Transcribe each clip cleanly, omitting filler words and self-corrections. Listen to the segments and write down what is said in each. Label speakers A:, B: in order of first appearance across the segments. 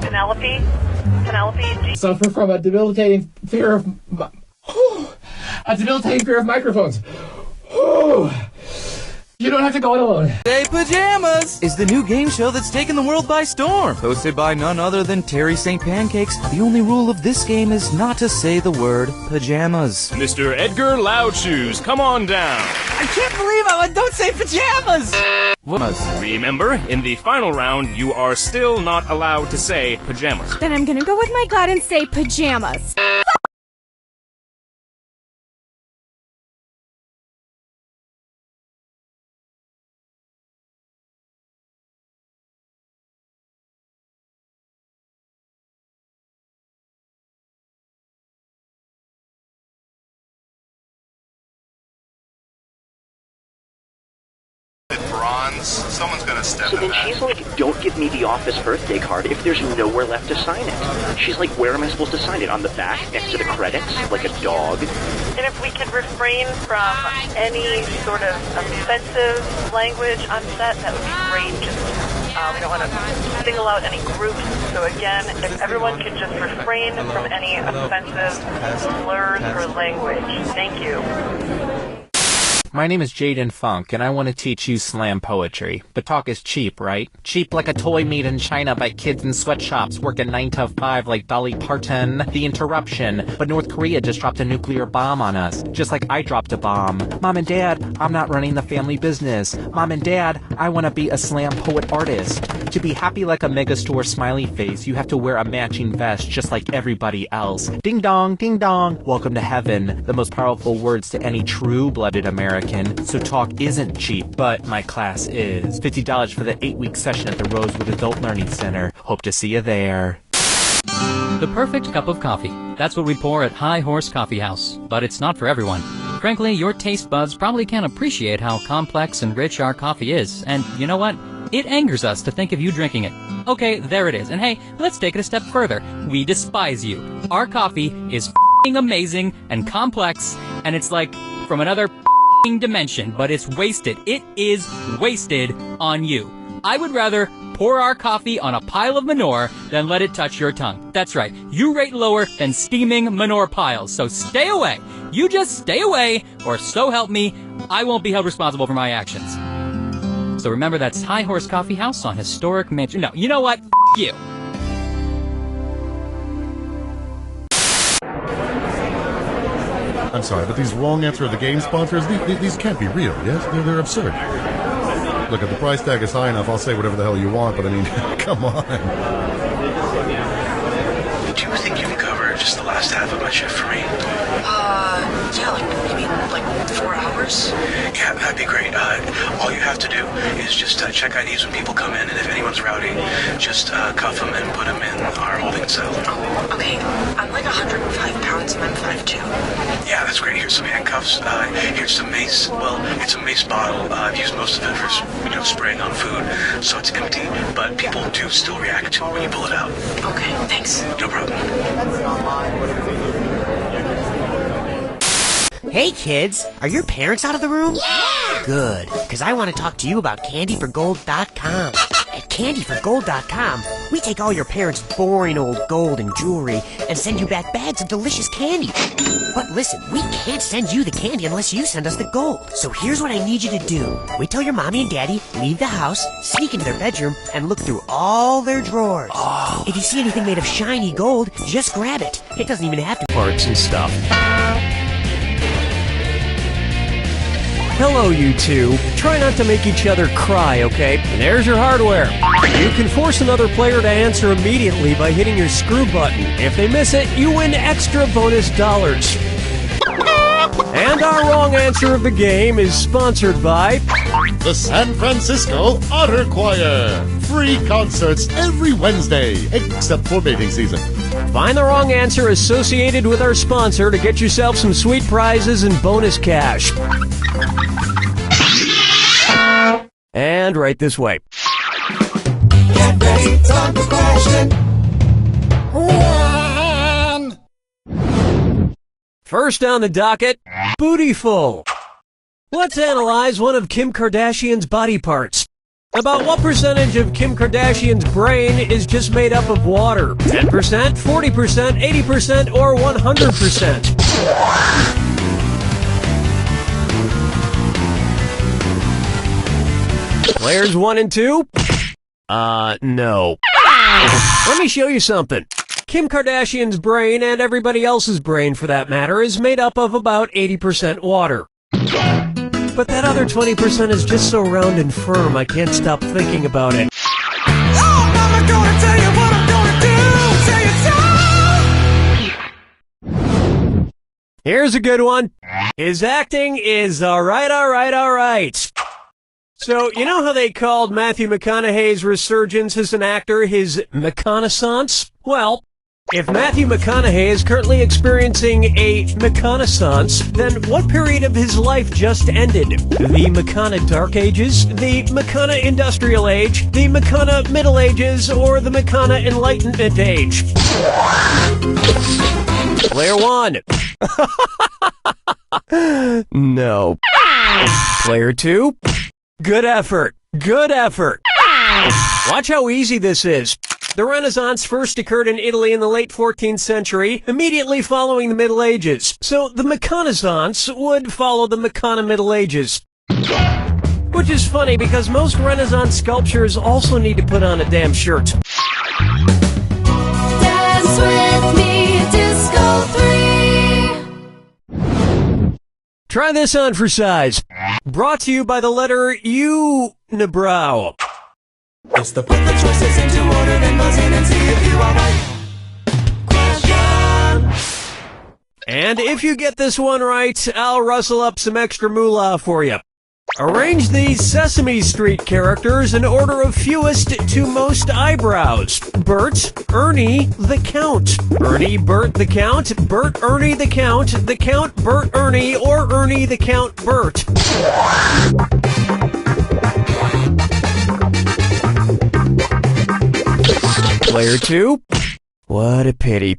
A: Penelope.
B: Suffer from a debilitating fear of... microphones. You don't have to go it alone.
C: Say Pajamas is the new game show that's taken the world by storm. Hosted by none other than Terry St. Pancakes. The only rule of this game is not to say the word pajamas.
D: Mr. Edgar Loudshoes, come on down.
C: I can't believe I don't say pajamas.
D: Remember, in the final round, you are still not allowed to say pajamas.
E: Then I'm gonna go with my gut and say pajamas.
F: Someone's gonna step
G: so
F: in
G: then
F: that.
G: she's like, don't give me the office birthday card if there's nowhere left to sign it. She's like, where am I supposed to sign it? On the back, next to the credits, like a dog?
A: And if we could refrain from any sort of offensive language on set, that would be great. Just, we don't want to single out any groups. So again, if everyone could just refrain from any offensive slurs or language. Thank you.
H: My name is Jaden Funk, and I want to teach you slam poetry. But talk is cheap, right? Cheap like a toy made in China by kids in sweatshops working 9 to 5 like Dolly Parton. The interruption. But North Korea just dropped a nuclear bomb on us, just like I dropped a bomb. Mom and Dad, I'm not running the family business. Mom and Dad, I want to be a slam poet artist. To be happy like a megastore smiley face, you have to wear a matching vest just like everybody else. Ding dong, ding dong. Welcome to heaven. The most powerful words to any true-blooded American. So talk isn't cheap, but my class is. $50 for the 8-week session at the Rosewood Adult Learning Center. Hope to see you there.
I: The perfect cup of coffee. That's what we pour at High Horse Coffee House. But it's not for everyone. Frankly, your taste buds probably can't appreciate how complex and rich our coffee is. And you know what? It angers us to think of you drinking it. Okay, there it is. And hey, let's take it a step further. We despise you. Our coffee is f***ing amazing and complex, and it's like from another f***ing dimension, but it's wasted. It is wasted on you. I would rather pour our coffee on a pile of manure than let it touch your tongue. That's right. You rate lower than steaming manure piles, so stay away. You just stay away, or so help me, I won't be held responsible for my actions. So remember, that's High Horse Coffee House on Historic Mansion. No, you know what? F*** you.
J: I'm sorry, but these wrong answer of the game sponsors, these can't be real, yes? They're absurd. Look, if the price tag is high enough, I'll say whatever the hell you want, but I mean, come on.
F: Do you think you can cover just the last half of my shift for me?
K: Yeah, you mean, 4 hours?
F: Yeah, that'd be great. All you have to do is just check IDs when people come in, and if anyone's rowdy, just cuff them and put them in our holding cell.
K: Oh, okay. I'm 105 pounds and I'm 5'2".
F: Yeah, that's great. Here's some handcuffs. Here's some mace. Well, it's a mace bottle. I've used most of it for, spraying on food, so it's empty, but people do still react to it when you pull it out.
K: Okay, thanks.
F: No problem.
L: Hey kids, are your parents out of the room?
K: Yeah!
L: Good, because I want to talk to you about candyforgold.com. At candyforgold.com, we take all your parents' boring old gold and jewelry and send you back bags of delicious candy. But listen, we can't send you the candy unless you send us the gold. So here's what I need you to do. Wait till your mommy and daddy leave the house, sneak into their bedroom, and look through all their drawers.
H: Oh.
L: If you see anything made of shiny gold, just grab it. It doesn't even have to
H: Parts and stuff.
M: Hello, you two. Try not to make each other cry, okay? There's your hardware. You can force another player to answer immediately by hitting your screw button. If they miss it, you win extra bonus dollars. And our wrong answer of the game is sponsored by
J: the San Francisco Otter Choir. Free concerts every Wednesday, except for mating season.
M: Find the wrong answer associated with our sponsor to get yourself some sweet prizes and bonus cash. And right this way.
N: Get ready, time for question 1.
M: First on the docket, Bootyful. Let's analyze one of Kim Kardashian's body parts. About what percentage of Kim Kardashian's brain is just made up of water? 10%, 40%, 80%, or 100%? Players 1 and 2? No. Let me show you something. Kim Kardashian's brain, and everybody else's brain for that matter, is made up of about 80% water. But that other 20% is just so round and firm, I can't stop thinking about it.
N: Oh, mama, gonna tell you what I'm gonna do. Tell you so.
M: Here's a good one. His acting is alright. So, you know how they called Matthew McConaughey's resurgence as an actor his McConaissance? Well, if Matthew McConaughey is currently experiencing a McConaissance, then what period of his life just ended? The McCona Dark Ages, the McCona Industrial Age, the McCona Middle Ages, or the McCona Enlightenment Age? Player 1. No. Player 2. Good effort. Watch how easy this is. The Renaissance first occurred in Italy in the late 14th century, immediately following the Middle Ages. So the McConaissance would follow the McCona Middle Ages. Which is funny because most Renaissance sculptures also need to put on a damn shirt.
N: Dance with me, Disco 3.
M: Try this on for size. Brought to you by the letter U-nibrow.
N: It's the put the choices into order, then buzz in and see if you are right. Question.
M: And if you get this one right, I'll rustle up some extra moolah for you. Arrange these Sesame Street characters in order of fewest to most eyebrows. Bert, Ernie, the Count. Ernie, Bert, the Count. Bert, Ernie, the Count. The Count, Bert, Ernie, or Ernie, the Count, Bert. Player 2? What a pity.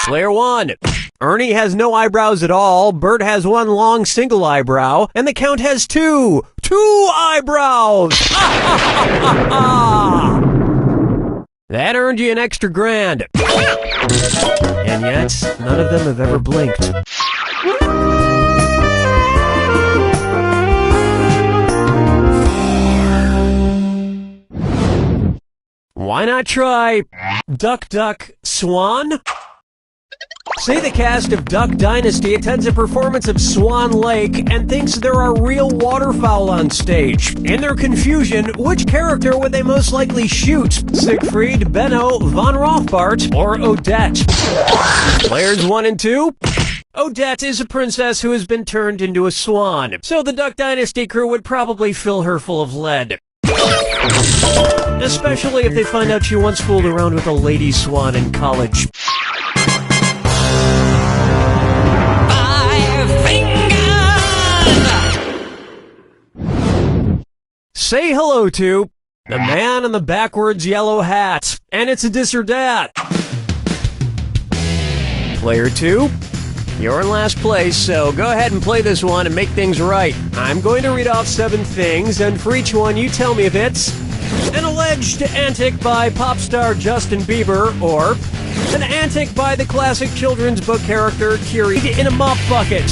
M: Player 1. Ernie has no eyebrows at all, Bert has one long single eyebrow, and the Count has two eyebrows! That earned you an extra grand. And yet, none of them have ever blinked. Why not try Duck, Duck, Swan? Say the cast of Duck Dynasty attends a performance of Swan Lake and thinks there are real waterfowl on stage. In their confusion, which character would they most likely shoot? Siegfried, Benno, Von Rothbart, or Odette? Players 1 and 2? Odette is a princess who has been turned into a swan, so the Duck Dynasty crew would probably fill her full of lead. Especially if they find out she once fooled around with a lady swan in college. Say hello to the man in the backwards yellow hat, and it's a dis or dat. Player 2, you're in last place, so go ahead and play this one and make things right. I'm going to read off 7 things, and for each one you tell me if it's an alleged antic by pop star Justin Bieber, or an antic by the classic children's book character Kiri in a mop bucket.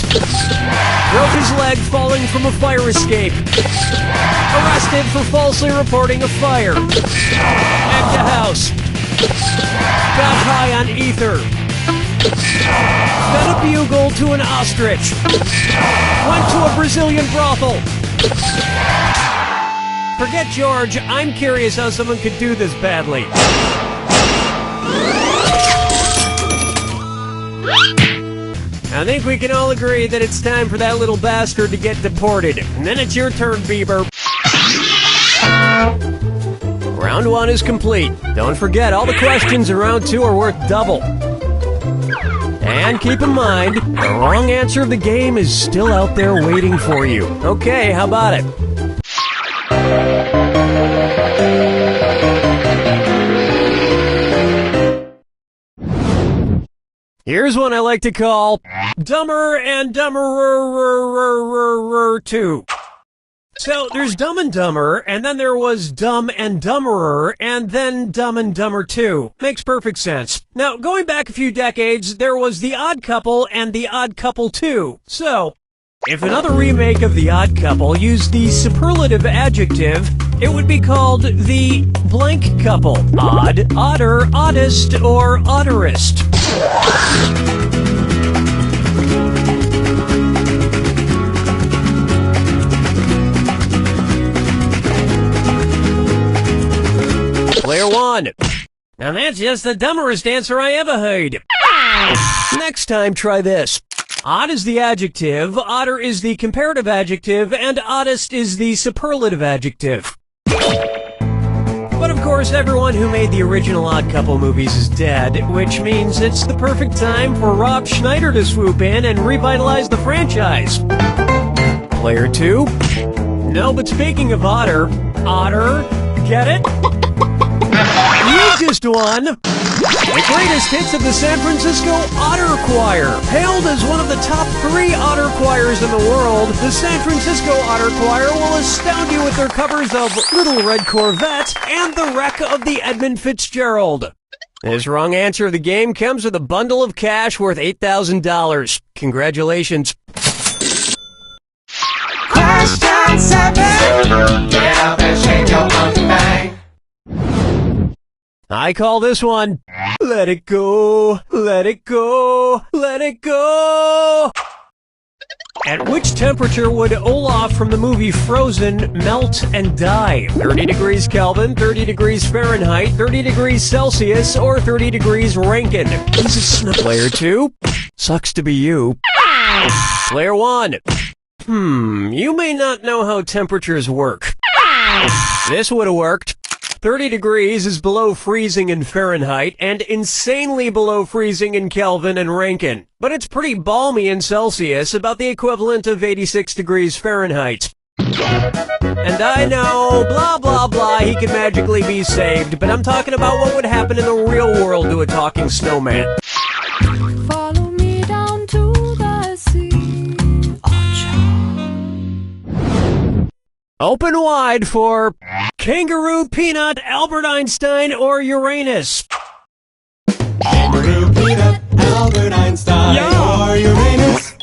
M: Broke his leg falling from a fire escape. Arrested for falsely reporting a fire. Egged a house. Got high on ether. Fed a bugle to an ostrich. Went to a Brazilian brothel. Forget George, I'm curious how someone could do this badly. I think we can all agree that it's time for that little bastard to get deported. And then it's your turn, Bieber. Round 1 is complete. Don't forget, all the questions in round 2 are worth double. And keep in mind, the wrong answer of the game is still out there waiting for you. Okay, how about it? Here's one I like to call Dumber and Dumberer 2. So there's Dumb and Dumber, and then there was Dumb and Dumberer, and then Dumb and Dumber 2. Makes perfect sense. Now, going back a few decades, there was The Odd Couple and The Odd Couple 2. So, if another remake of The Odd Couple used the superlative adjective, it would be called The Blank Couple. Odd, odder, oddest, or odderest. Player 1. Now that's just the dumberest answer I ever heard. Next time, try this. Odd is the adjective, odder is the comparative adjective, and oddest is the superlative adjective. But of course, everyone who made the original Odd Couple movies is dead, which means it's the perfect time for Rob Schneider to swoop in and revitalize the franchise. Player 2. No, but speaking of otter, get it? You just won! The greatest hits of the San Francisco Otter Choir. Hailed as one of the top 3 otter choirs in the world, the San Francisco Otter Choir will astound you with their covers of Little Red Corvette and The Wreck of the Edmund Fitzgerald. This wrong answer of the game comes with a bundle of cash worth $8,000. Congratulations.
N: Question 7. Get up and shake your monkey bang.
M: I call this one, let it go, let it go, let it go. At which temperature would Olaf from the movie Frozen melt and die? 30 degrees Kelvin, 30 degrees Fahrenheit, 30 degrees Celsius, or 30 degrees Rankine? Player 2, sucks to be you. Player 1, you may not know how temperatures work. This would have worked. 30 degrees is below freezing in Fahrenheit and insanely below freezing in Kelvin and Rankine. But it's pretty balmy in Celsius, about the equivalent of 86 degrees Fahrenheit. And I know, blah blah blah, he can magically be saved, but I'm talking about what would happen in the real world to a talking snowman.
N: Follow me down to the sea.
M: Open wide for Kangaroo, Peanut, Albert Einstein, or Uranus.
N: Kangaroo, Peanut, Albert Einstein, or Uranus.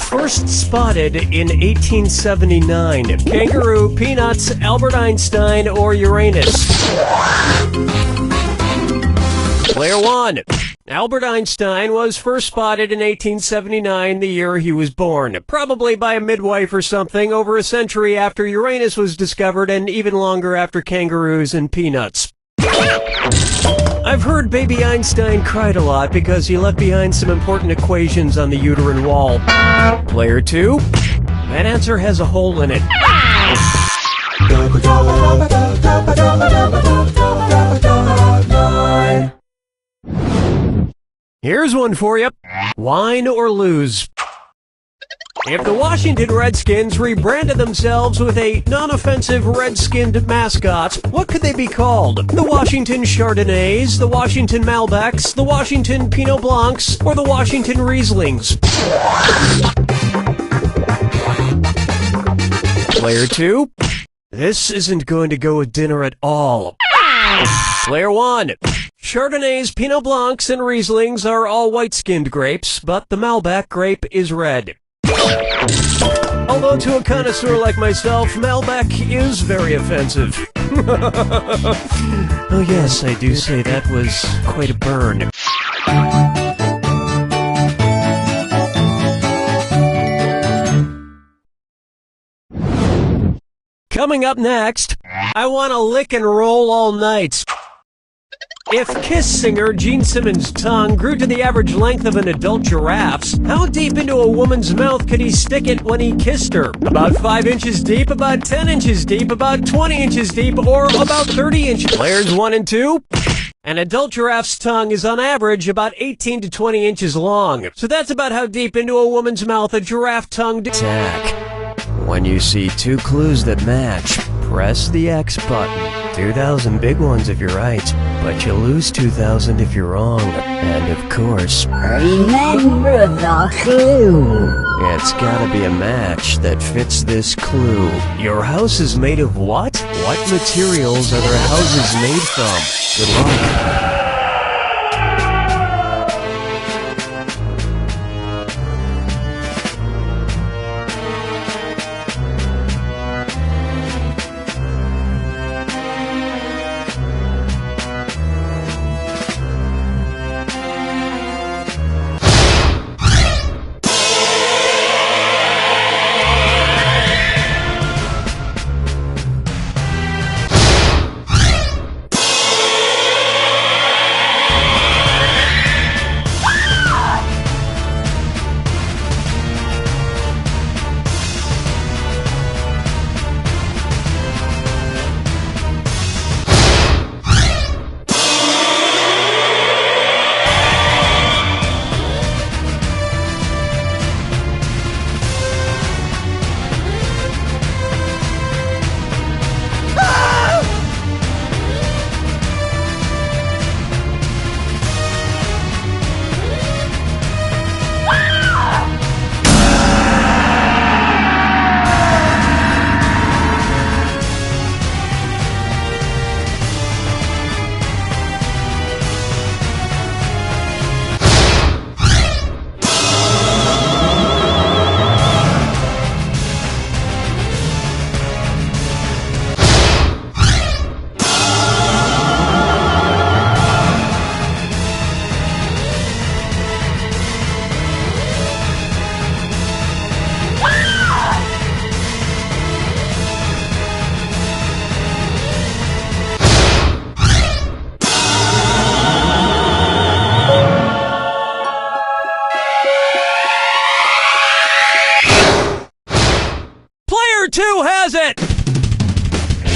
M: First spotted in 1879. Kangaroo, Peanuts, Albert Einstein, or Uranus. Player 1. Albert Einstein was first spotted in 1879, the year he was born. Probably by a midwife or something, over a century after Uranus was discovered and even longer after kangaroos and peanuts. I've heard baby Einstein cried a lot because he left behind some important equations on the uterine wall. Player 2. That answer has a hole in it. Here's one for you. Wine or lose. If the Washington Redskins rebranded themselves with a non-offensive red-skinned mascot, what could they be called? The Washington Chardonnays, the Washington Malbecs, the Washington Pinot Blancs, or the Washington Rieslings? Player 2. This isn't going to go with dinner at all. Player 1. Chardonnays, Pinot Blancs, and Rieslings are all white-skinned grapes, but the Malbec grape is red. Although to a connoisseur like myself, Malbec is very offensive. Oh yes, I do say that was quite a burn. Coming up next, I want to lick and roll all night. If Kiss singer Gene Simmons' tongue grew to the average length of an adult giraffe's, how deep into a woman's mouth could he stick it when he kissed her? About 5 inches deep, about 10 inches deep, about 20 inches deep, or about 30 inches? Players 1 and 2? An adult giraffe's tongue is on average about 18 to 20 inches long. So that's about how deep into a woman's mouth a giraffe tongue attack. When you see 2 clues that match, press the X button. 2,000 big ones if you're right, but you lose 2,000 if you're wrong. And of course,
O: remember the clue.
M: It's gotta be a match that fits this clue. Your house is made of what? What materials are their houses made from? Good luck.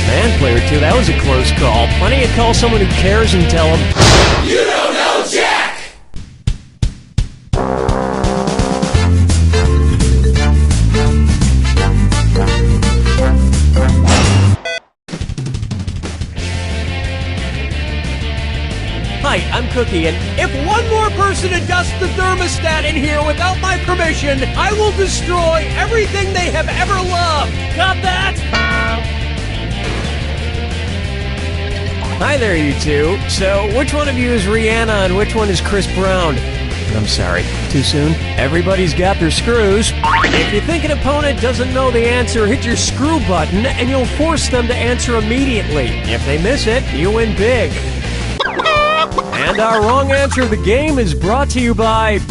M: Man, player 2, that was a close call. Why don't you call someone who cares and tell them,
N: You don't know Jack!
M: Hi, I'm Cookie, and if one more person adjusts the thermostat in here without my permission, I will destroy everything they have ever loved. Got that? Hi there, you two. So, which one of you is Rihanna and which one is Chris Brown? I'm sorry, too soon? Everybody's got their screws. If you think an opponent doesn't know the answer, hit your screw button and you'll force them to answer immediately. If they miss it, you win big. And our wrong answer of the game is brought to you by...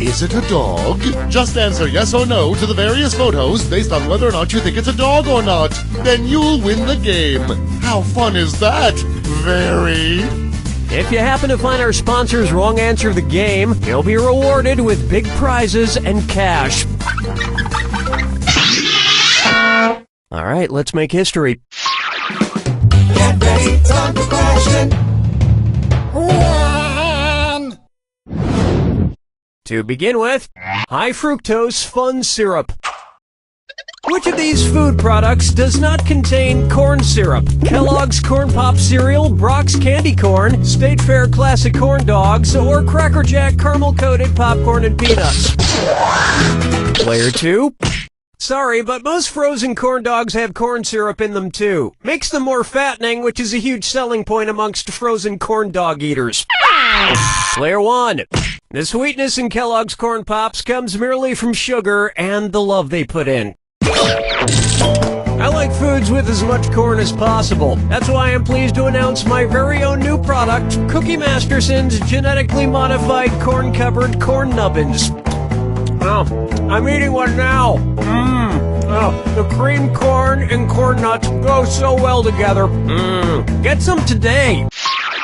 J: Is it a dog? Just answer yes or no to the various photos based on whether or not you think it's a dog or not. Then you'll win the game. How fun is that? Very.
M: If you happen to find our sponsor's wrong answer of the game, you'll be rewarded with big prizes and cash. All right, let's make history.
N: Get ready, time for question.
M: One. To begin with, high fructose fun syrup. Which of these food products does not contain corn syrup? Kellogg's Corn Pop Cereal, Brock's Candy Corn, State Fair Classic Corn Dogs, or Cracker Jack Caramel-Coated Popcorn and Peanuts? Player 2. Sorry, but most frozen corn dogs have corn syrup in them too. Makes them more fattening, which is a huge selling point amongst frozen corn dog eaters. Player 1. The sweetness in Kellogg's Corn Pops comes merely from sugar and the love they put in. I like foods with as much corn as possible. That's why I'm pleased to announce my very own new product, Cookie Masterson's genetically modified corn-covered corn nubbins. Oh, I'm eating one now. Oh, the cream corn and corn nuts go so well together. Get some today.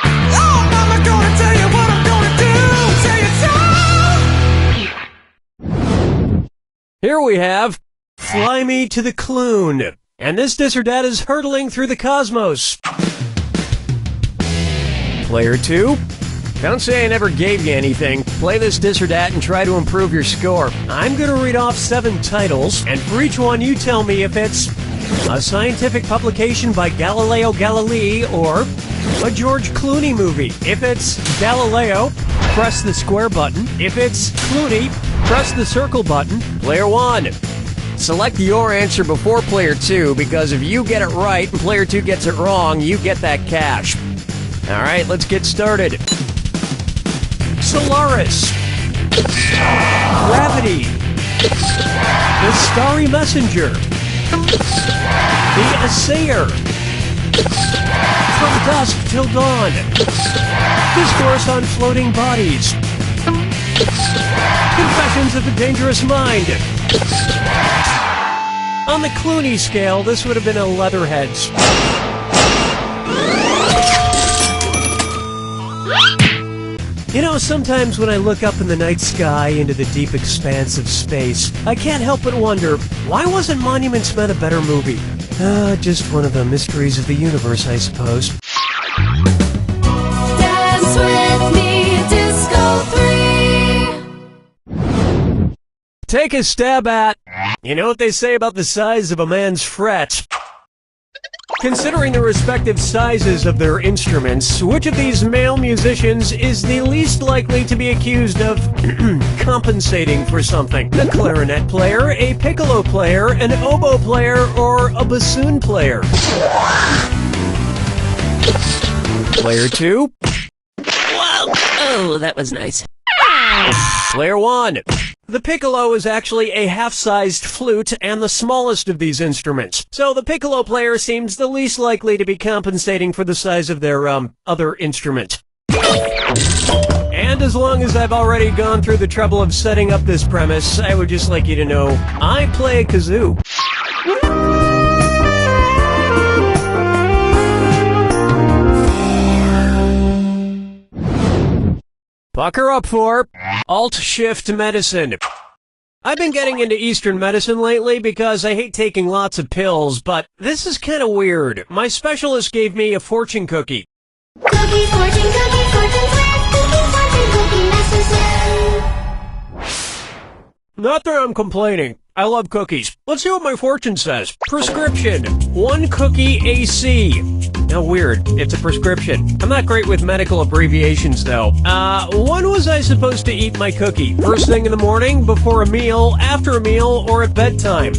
N: Oh, Mama, gonna tell you what I'm gonna do. Say it so.
M: Here we have Fly Me to the Clune. And this dis or dat is hurtling through the cosmos. Player 2. Don't say I never gave you anything. Play this dis or dat and try to improve your score. I'm gonna read off 7 titles, and for each one you tell me if it's a scientific publication by Galileo Galilei, or a George Clooney movie. If it's Galileo, press the square button. If it's Clooney, press the circle button. Player 1.
P: Select your answer before player 2, because if you get it right and player 2 gets it wrong, you get that cash. All right, let's get started.
M: Solaris. Gravity. The Starry Messenger. The Assayer. From Dusk Till Dawn. Discourse on Floating Bodies. Confessions of the Dangerous Mind. On the Clooney scale, this would have been a Leatherheads. You know, sometimes when I look up in the night sky into the deep expanse of space, I can't help but wonder, why wasn't Monuments Men a better movie? Just one of the mysteries of the universe, I suppose.
N: Dance with me, Disco 3.
M: Take a stab at... You know what they say about the size of a man's frets? Considering the respective sizes of their instruments, which of these male musicians is the least likely to be accused of compensating for something? A clarinet player, a piccolo player, an oboe player, or a bassoon player? Player 2?
L: Whoa! Oh, that was nice.
M: Player 1. The piccolo is actually a half-sized flute and the smallest of these instruments. So the piccolo player seems the least likely to be compensating for the size of their, other instrument. And as long as I've already gone through the trouble of setting up this premise, I would just like you to know, I play a kazoo. Pucker up for Alt-Shift Medicine. I've been getting into Eastern medicine lately because I hate taking lots of pills, but this is kind of weird. My specialist gave me a fortune cookie.
N: Cookie, fortune necessary.
M: Not that I'm complaining. I love cookies. Let's see what my fortune says. Prescription. 1 cookie AC. Now weird. It's a prescription. I'm not great with medical abbreviations though. When was I supposed to eat my cookie? First thing in the morning, before a meal, after a meal, or at bedtime?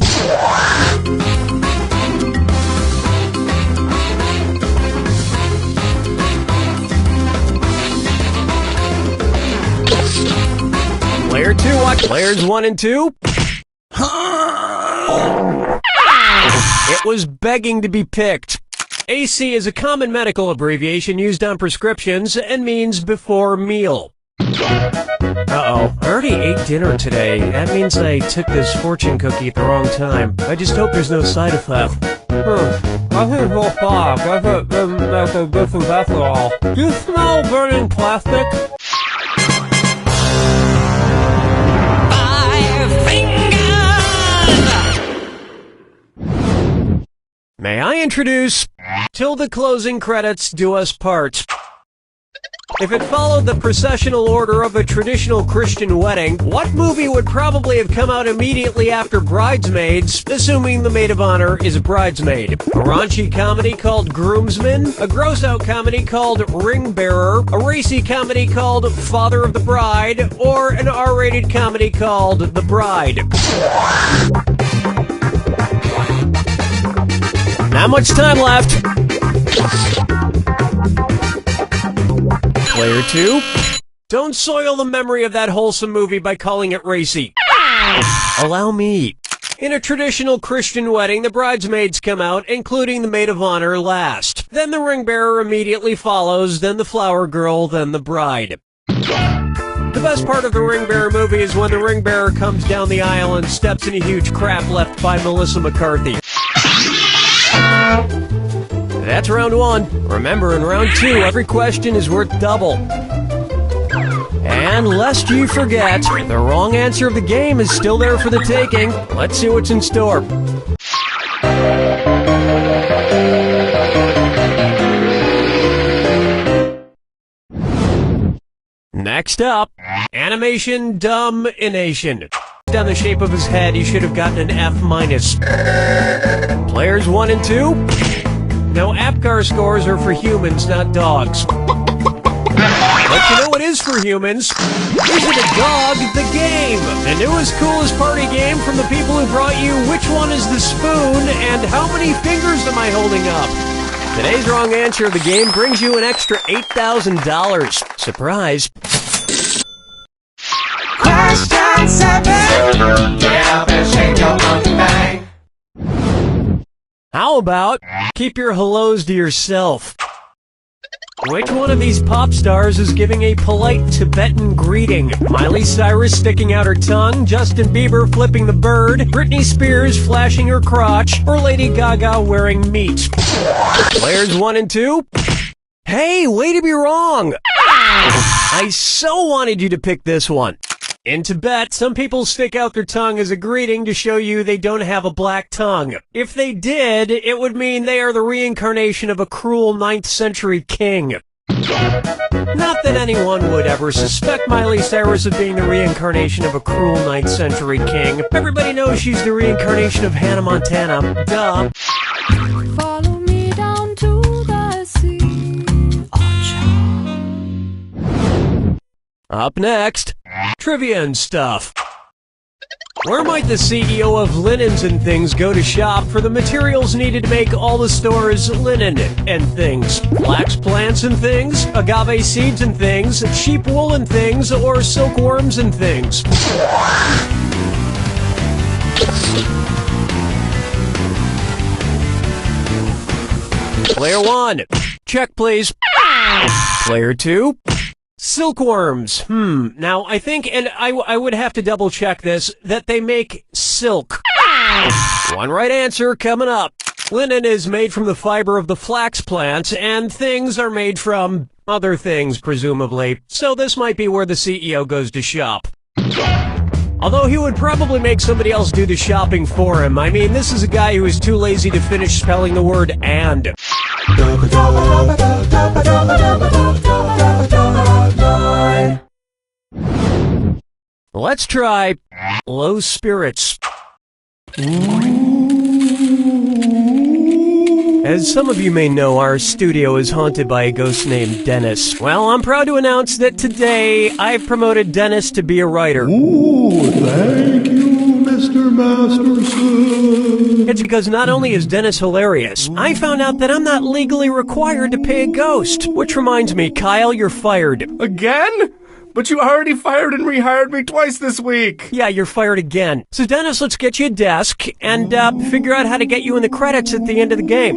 M: Player 2, watch players 1 and 2. It was begging to be picked. AC is a common medical abbreviation used on prescriptions and means before meal. Uh-oh, I already ate dinner today. That means I took this fortune cookie at the wrong time. I just hope there's no side effect. I think it's fog. I think that's a disinfectant. Do you smell burning plastic? May I introduce Till the Closing Credits Do Us Part. If it followed the processional order of a traditional Christian wedding, what movie would probably have come out immediately after Bridesmaids, assuming the maid of honor is a bridesmaid? A raunchy comedy called Groomsmen, a gross-out comedy called Ring Bearer, a racy comedy called Father of the Bride, or an R-rated comedy called The Bride? Not much time left. Player 2, don't soil the memory of that wholesome movie by calling it racy. Allow me. In a traditional Christian wedding, the bridesmaids come out, including the maid of honor, last. Then the ring bearer immediately follows, then the flower girl, then the bride. The best part of the ring bearer movie is when the ring bearer comes down the aisle and steps in a huge crap left by Melissa McCarthy. That's round 1. Remember, in round 2, every question is worth double. And lest you forget, the wrong answer of the game is still there for the taking. Let's see what's in store. Next up, animation dumb-ination. down the shape of his head, he should have gotten an F-. Players 1 and 2. Now, APGAR scores are for humans, not dogs. But you know what is for humans? Isn't it Dog the Game? The newest, coolest party game from the people who brought you Which One is the Spoon and How Many Fingers Am I Holding Up? Today's wrong answer of the game brings you an extra $8,000. Surprise.
N: Question 7. Get up and shake your monkey bang.
M: How about keep your hellos to yourself? Which one of these pop stars is giving a polite Tibetan greeting? Miley Cyrus sticking out her tongue, Justin Bieber flipping the bird, Britney Spears flashing her crotch, or Lady Gaga wearing meat? Players 1 and 2. Hey, way to be wrong! I so wanted you to pick this one. In Tibet, some people stick out their tongue as a greeting to show you they don't have a black tongue. If they did, it would mean they are the reincarnation of a cruel 9th century king. Not that anyone would ever suspect Miley Cyrus of being the reincarnation of a cruel 9th century king. Everybody knows she's the reincarnation of Hannah Montana. Duh.
N: Follow me down to the sea.
M: Up next, trivia and stuff. Where might the CEO of Linens and Things go to shop for the materials needed to make all the store's linen and things? Flax plants and things, agave seeds and things, sheep wool and things, or silkworms and things? Player 1, check please. Player 2, silkworms. Now, I think, and I would have to double check this, that they make silk. One right answer coming up. Linen is made from the fiber of the flax plant, and things are made from other things, presumably. So this might be where the CEO goes to shop. Although he would probably make somebody else do the shopping for him. I mean, this is a guy who is too lazy to finish spelling the word and. Let's try low spirits. As some of you may know, our studio is haunted by a ghost named Dennis. Well, I'm proud to announce that today I've promoted Dennis to be a writer.
Q: Ooh, thank you, Mr. Masterson.
M: It's because not only is Dennis hilarious, I found out that I'm not legally required to pay a ghost. Which reminds me, Kyle, you're fired.
D: Again? But you already fired and rehired me twice this week.
M: Yeah, you're fired again. So Dennis, let's get you a desk and figure out how to get you in the credits at the end of the game.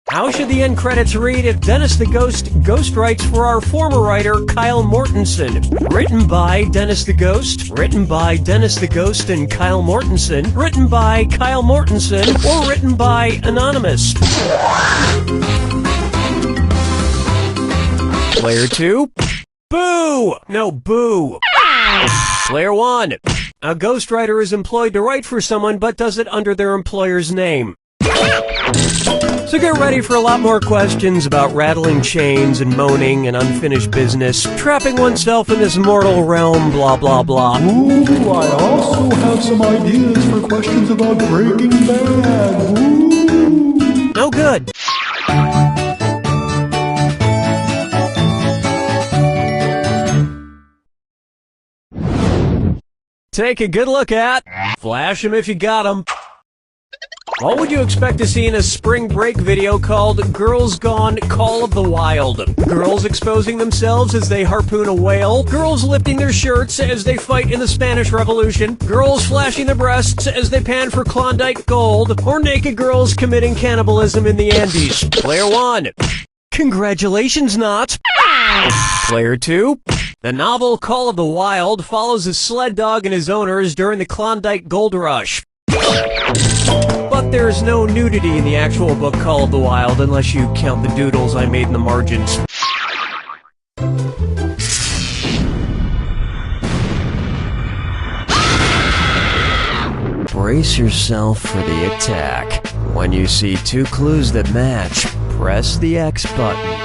M: How should the end credits read if Dennis the Ghost writes for our former writer, Kyle Mortensen? Written by Dennis the Ghost, written by Dennis the Ghost and Kyle Mortensen, written by Kyle Mortensen, or written by Anonymous. Player 2. Boo! No, boo. Player 1. A ghostwriter is employed to write for someone but does it under their employer's name. So get ready for a lot more questions about rattling chains and moaning and unfinished business, trapping oneself in this mortal realm, blah blah blah.
Q: Ooh, I also have some ideas for questions about Breaking Bad. Ooh.
M: No good. Take a good look at. Flash 'em if you got 'em. What would you expect to see in a spring break video called Girls Gone Call of the Wild? Girls exposing themselves as they harpoon a whale, girls lifting their shirts as they fight in the Spanish Revolution, girls flashing their breasts as they pan for Klondike Gold, or naked girls committing cannibalism in the Andes. Player 1. Congratulations, not. Player 2. The novel Call of the Wild follows a sled dog and his owners during the Klondike Gold Rush. But there's no nudity in the actual book Call of the Wild unless you count the doodles I made in the margins. Brace yourself for the attack. When you see two clues that match, press the X button.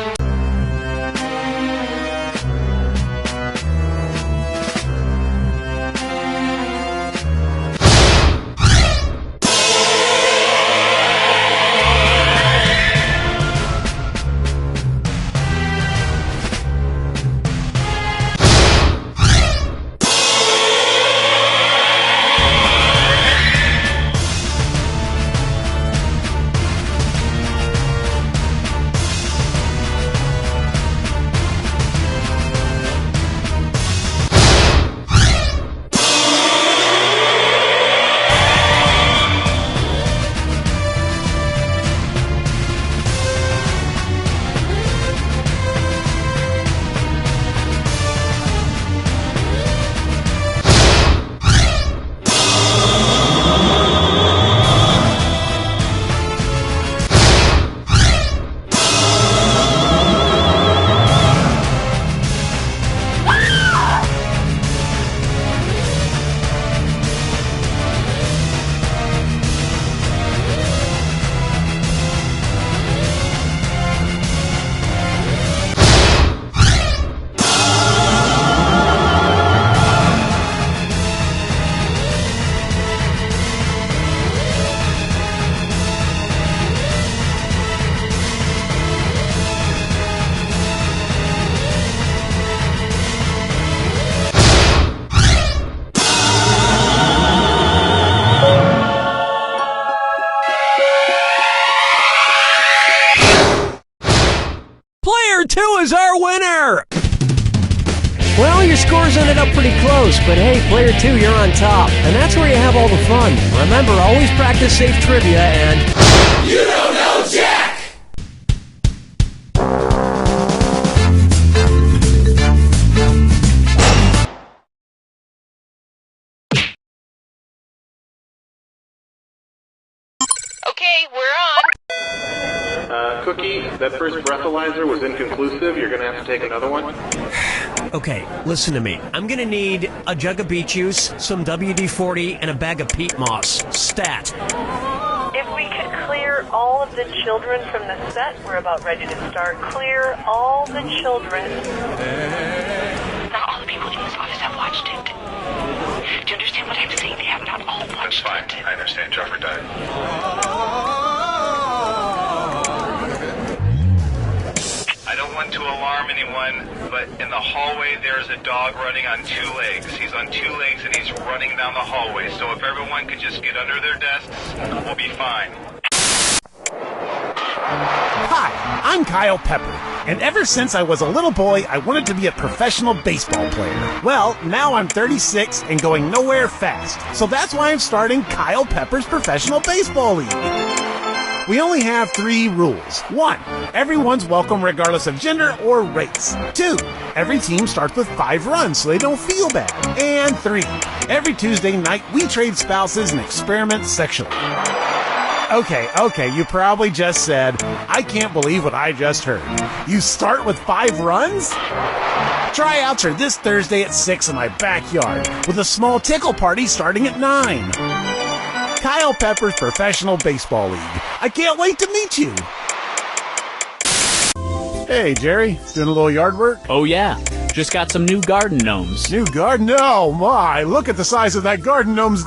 M: Player 2 is our winner! Well, your scores ended up pretty close, but hey, Player 2, you're on top. And that's where you have all the fun. Remember, always practice safe trivia and...
N: You don't know Jack!
R: Okay, we're on.
S: Cookie, that first breathalyzer was inconclusive. You're gonna have to take another one.
M: Okay, listen to me. I'm gonna need a jug of beet juice, some WD-40, and a bag of peat moss. Stat.
A: If we could clear all of the children from the set, we're about ready to start. Clear all the children.
K: Not all the people in this office have watched it. Do you understand what I'm saying? They have not all watched
F: That's fine. I understand Trevor died.
T: I don't want to alarm anyone, but in the hallway there's a dog running on 2 legs. He's on 2 legs and he's running down the hallway. So if everyone could just get under their desks, we'll be fine.
U: Hi, I'm Kyle Pepper, and ever since I was a little boy, I wanted to be a professional baseball player. Well, now I'm 36 and going nowhere fast, so that's why I'm starting Kyle Pepper's Professional Baseball League. We only have 3 rules. 1, everyone's welcome regardless of gender or race. 2, every team starts with 5 runs so they don't feel bad. And 3, every Tuesday night we trade spouses and experiment sexually. Okay, you probably just said, I can't believe what I just heard. You start with 5 runs? Tryouts are this Thursday at 6 in my backyard, with a small tickle party starting at 9. Kyle Pepper's Professional Baseball League. I can't wait to meet you. Hey, Jerry, doing a little yard work?
V: Oh, yeah. Just got some new garden gnomes.
U: New garden? Oh, my. Look at the size of that garden gnome's...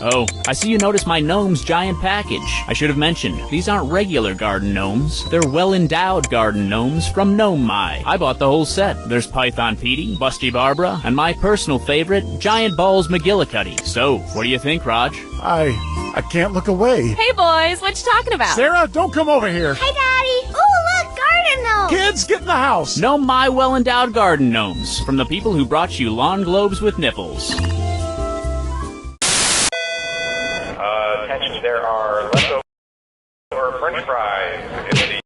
V: Oh, I see you noticed my gnome's giant package. I should have mentioned, these aren't regular garden gnomes. They're well-endowed garden gnomes from Gnome My. I bought the whole set. There's Python Petey, Busty Barbara, and my personal favorite, Giant Balls McGillicuddy. So, what do you think, Raj?
U: I can't look away.
E: Hey, boys, what you talking about?
U: Sarah, don't come over here.
E: Hi, Daddy. Ooh, look, garden gnome.
U: Kids, get in the house.
V: Gnome My well-endowed garden gnomes from the people who brought you lawn globes with nipples.
T: Attention, there are leftover French fries in the